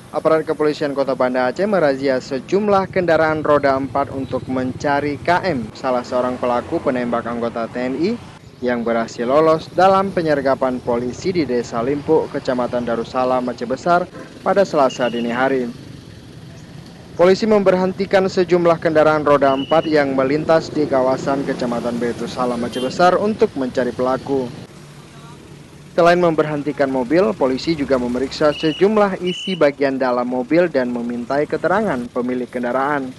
Aparat kepolisian Kota Banda Aceh merazia sejumlah kendaraan roda 4 untuk mencari KM, salah seorang pelaku penembak anggota TNI yang berhasil lolos dalam penyergapan polisi di Desa Limpuk, Kecamatan Darussalam, Aceh Besar pada Selasa dini hari. Polisi memberhentikan sejumlah kendaraan roda 4 yang melintas di kawasan Kecamatan Darussalam, Aceh Besar untuk mencari pelaku. Selain memberhentikan mobil, polisi juga memeriksa sejumlah isi bagian dalam mobil dan memintai keterangan pemilik kendaraan.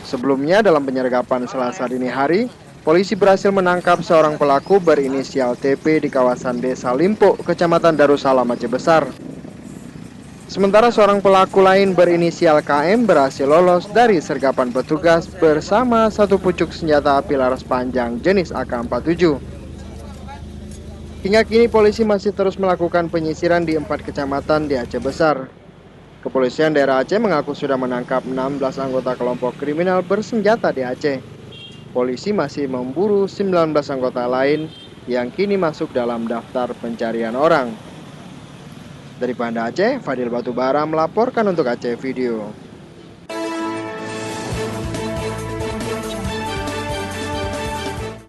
Sebelumnya, dalam penyergapan Selasa dini hari, polisi berhasil menangkap seorang pelaku berinisial TP di kawasan Desa Limpuk, Kecamatan Darussalam, Aceh Besar. Sementara seorang pelaku lain berinisial KM berhasil lolos dari sergapan petugas bersama satu pucuk senjata api laras panjang jenis AK-47. Hingga kini polisi masih terus melakukan penyisiran di 4 kecamatan di Aceh Besar. Kepolisian daerah Aceh mengaku sudah menangkap 16 anggota kelompok kriminal bersenjata di Aceh. Polisi masih memburu 19 anggota lain yang kini masuk dalam daftar pencarian orang. Dari Banda Aceh, Fadil Batubara melaporkan untuk Aceh Video.